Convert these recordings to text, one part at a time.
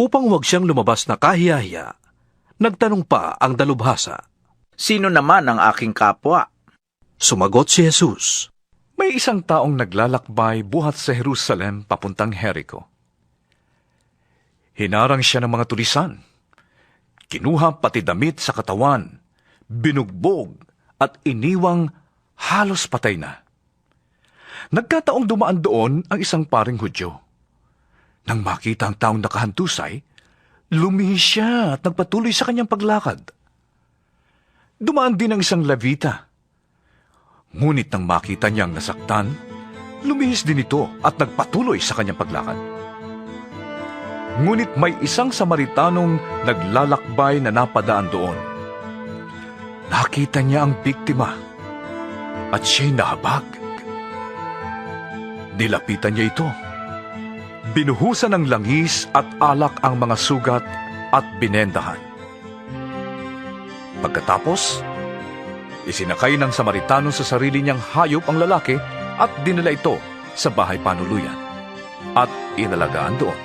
Upang huwag siyang lumabas na kahiyahiya, nagtanong pa ang dalubhasa. Sino naman ang aking kapwa? Sumagot si Jesus. May isang taong naglalakbay buhat sa Jerusalem papuntang Jericho. Hinarang siya ng mga tulisan. Kinuha pati damit sa katawan, binugbog at iniwang halos patay na. Nagkataong dumaan doon ang isang paring Hudyo. Nang makita ang taong nakahantusay, lumihis siya at nagpatuloy sa kanyang paglakad. Dumaan din ang isang Levita. Ngunit nang makita niyang nasaktan, lumihis din ito at nagpatuloy sa kanyang paglakad. Ngunit may isang Samaritanong naglalakbay na napadaan doon. Nakita niya ang biktima at siya'y nahabag. Nilapitan niya ito. Binuhusan ng langis at alak ang mga sugat at binendahan. Pagkatapos, isinakay ng Samaritano sa sarili niyang hayop ang lalaki at dinala ito sa bahay panuluyan at inalagaan doon.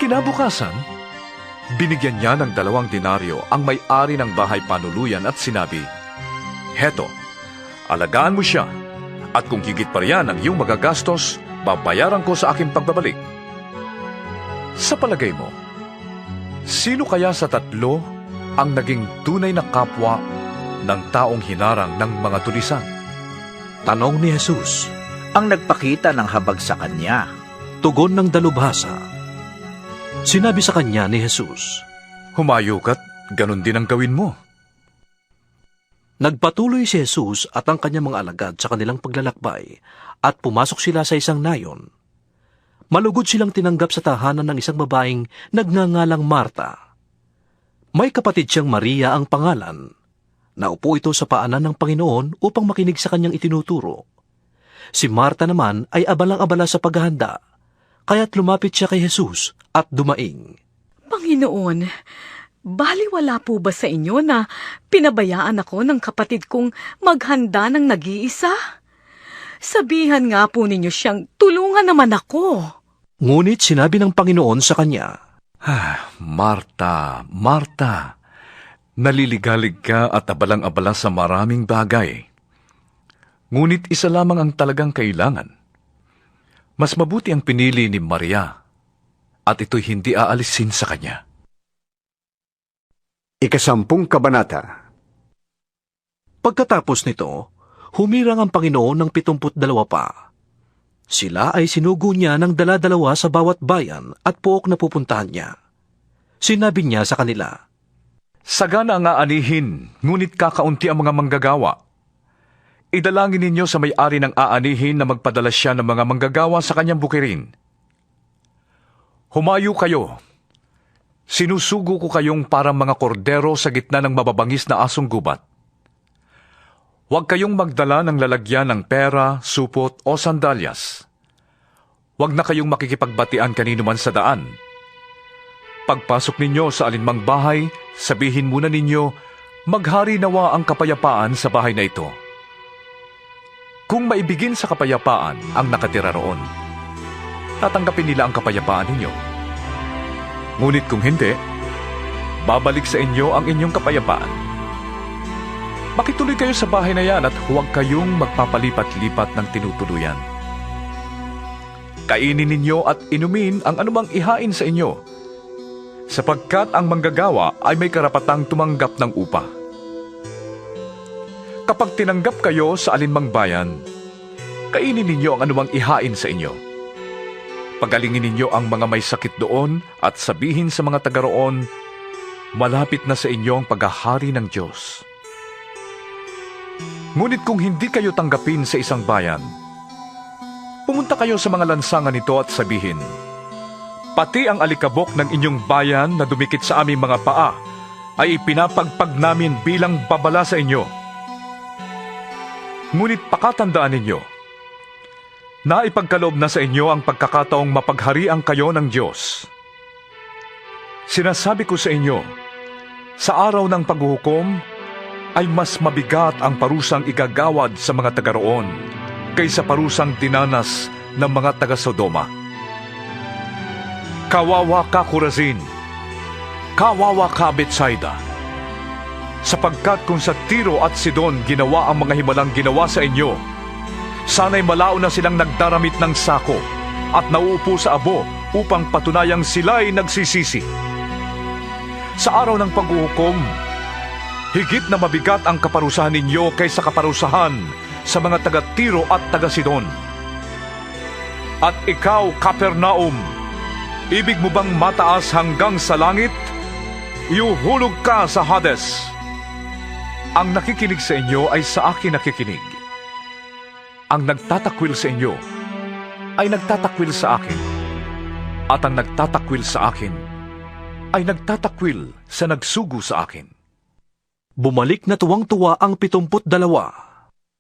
Kinabukasan, binigyan niya ng 2 denaryo ang may-ari ng bahay panuluyan at sinabi, "Heto, alagaan mo siya at kung higit pa riyan ang iyong magagastos, babayaran ko sa aking pagbabalik." Sa palagay mo, sino kaya sa 3 ang naging tunay na kapwa ng taong hinarang ng mga tulisan? Tanong ni Jesus. Ang nagpakita ng habag sa kanya. Tugon ng dalubhasa. Sinabi sa kanya ni Jesus, Humayo ka't ganun din ang gawin mo. Nagpatuloy si Jesus at ang kanyang mga alagad sa kanilang paglalakbay at pumasok sila sa isang nayon. Malugod silang tinanggap sa tahanan ng isang babaeng nagngangalang Marta. May kapatid siyang Maria ang pangalan. Naupo ito sa paanan ng Panginoon upang makinig sa kanyang itinuturo. Si Marta naman ay abalang-abala sa paghahanda, kaya't lumapit siya kay Jesus at dumaing. Panginoon, baliwala po ba sa inyo na pinabayaan ako ng kapatid kong maghanda ng nag-iisa? Sabihan nga po ninyo siyang tulungan naman ako. Ngunit sinabi ng Panginoon sa kanya, Marta, Marta, naliligalig ka at abalang-abala sa maraming bagay. Ngunit isa lamang ang talagang kailangan. Mas mabuti ang pinili ni Maria at ito'y hindi aalisin sa kanya. 10 Kabanata. Pagkatapos nito, humirang ang Panginoon ng 72 pa. Sila ay sinugo niya ng 2 sa bawat bayan at pook na pupuntahan niya. Sinabi niya sa kanila, Sagana ang aanihin, ngunit kakaunti ang mga manggagawa. Idalangin ninyo sa may-ari ng aanihin na magpadala siya ng mga manggagawa sa kanyang bukirin. Humayo kayo. Sinusugo ko kayong parang mga kordero sa gitna ng mababangis na asong gubat. Huwag kayong magdala ng lalagyan ng pera, supot o sandalyas. Huwag na kayong makikipagbatian kanino man sa daan. Pagpasok ninyo sa alinmang bahay, sabihin muna ninyo, maghari nawa ang kapayapaan sa bahay na ito. Kung maibigin sa kapayapaan ang nakatira roon, tatanggapin nila ang kapayapaan ninyo. Ngunit kung hindi, babalik sa inyo ang inyong kapayapaan. Makituloy kayo sa bahay na yan at huwag kayong magpapalipat-lipat ng tinutuluyan. Kainin ninyo at inumin ang anumang ihain sa inyo, sapagkat ang manggagawa ay may karapatang tumanggap ng upa. Kapag tinanggap kayo sa alinmang bayan, kainin ninyo ang anumang ihain sa inyo. Pagalingin ninyo ang mga may sakit doon at sabihin sa mga taga roon, malapit na sa inyo ang paghahari ng Diyos. Ngunit kung hindi kayo tanggapin sa isang bayan, pumunta kayo sa mga lansangan nito at sabihin, pati ang alikabok ng inyong bayan na dumikit sa aming mga paa ay ipinapagpag namin bilang babala sa inyo. Ngunit pakatandaan ninyo, na ipagkaloob na sa inyo ang pagkakataong mapagharian kayo ng Diyos. Sinasabi ko sa inyo, sa araw ng paghuhukom, ay mas mabigat ang parusang igagawad sa mga taga roon kaysa parusang dinanas ng mga taga Sodoma. Kawawa ka, Corazin! Kawawa ka, Betsaida! Sapagkat kung sa Tiro at Sidon ginawa ang mga himalang ginawa sa inyo, sana'y malao na silang nagdaramit ng sako at nauupo sa abo upang patunayang sila'y nagsisisi. Sa araw ng paghuhukom, higit na mabigat ang kaparusahan ninyo kaysa kaparusahan sa mga taga-Tiro at taga-Sidon. At ikaw, Capernaum, ibig mo bang mataas hanggang sa langit? Iuhulog ka sa Hades. Ang nakikinig sa inyo ay sa akin nakikinig. Ang nagtatakwil sa inyo ay nagtatakwil sa akin. At ang nagtatakwil sa akin ay nagtatakwil sa nagsugo sa akin. Bumalik na tuwang-tuwa ang 72.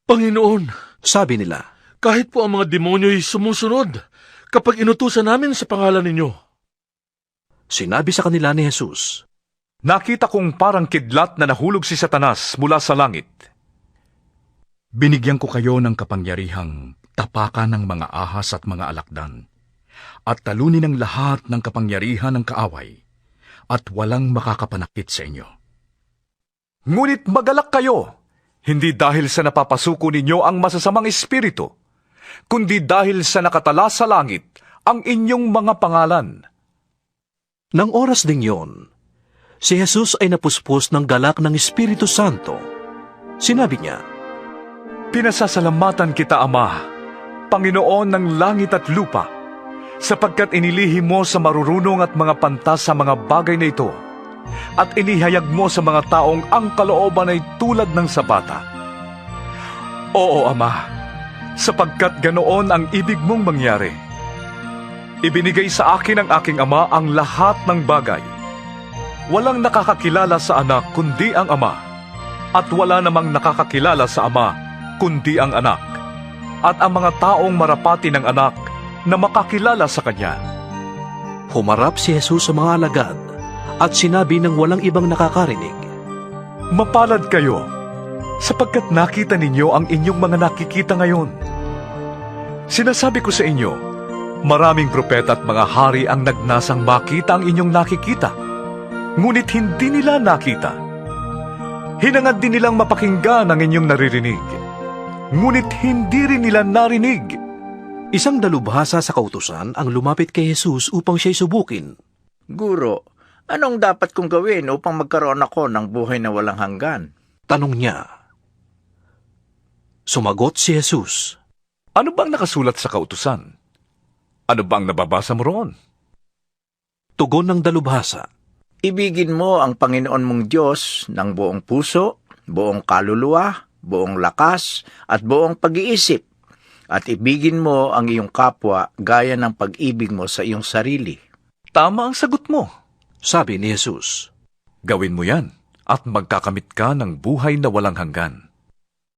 Panginoon, Sabi nila, kahit po ang mga demonyo'y sumusunod kapag inutusan namin sa pangalan ninyo. sinabi sa kanila ni Jesus, Nakita kong parang kidlat na nahulog si Satanas mula sa langit. Binigyan ko kayo ng kapangyarihang tapakan ng mga ahas at mga alakdan, at talunin ang lahat ng kapangyarihan ng kaaway, at walang makakapanakit sa inyo. Ngunit magalak kayo, hindi dahil sa napapasuko ninyo ang masasamang espiritu, kundi dahil sa nakatala sa langit ang inyong mga pangalan. Nang oras ding yon, si Jesus ay napuspos ng galak ng Espiritu Santo. Sinabi niya, Pinasasalamatan kita, Ama, Panginoon ng langit at lupa, sapagkat inilihim mo sa marurunong at mga pantas sa mga bagay na ito, at inihayag mo sa mga taong ang kalooban ay tulad ng sabata. Oo, Ama, sapagkat ganoon ang ibig mong mangyari. Ibinigay sa akin ng aking Ama ang lahat ng bagay. Walang nakakakilala sa anak kundi ang Ama, at wala namang nakakakilala sa Ama kundi ang anak, at ang mga taong marapati ng anak na makakilala sa kanya. humarap si Jesus sa mga alagad at sinabi ng walang ibang nakakarinig, Mapalad kayo, sapagkat nakita ninyo ang inyong mga nakikita ngayon. Sinasabi ko sa inyo, maraming propeta at mga hari ang nagnasang makita ang inyong nakikita, ngunit hindi nila nakita. Hinangad din nilang mapakinggan ang inyong naririnig, ngunit hindi rin nila narinig. Isang dalubhasa sa kautusan ang lumapit kay Jesus upang siya'y subukin. Guro, anong dapat kong gawin upang magkaroon ako ng buhay na walang hanggan? Tanong niya. Sumagot si Jesus, Ano bang nakasulat sa kautusan? Ano bang nababasa mo roon? Tugon ng dalubhasa, Ibigin mo ang Panginoon mong Diyos ng buong puso, buong kaluluwa, buong lakas, at buong pag-iisip. At ibigin mo ang iyong kapwa gaya ng pag-ibig mo sa iyong sarili. Tama ang sagot mo. sabi ni Jesus. Gawin mo yan at magkakamit ka ng buhay na walang hanggan.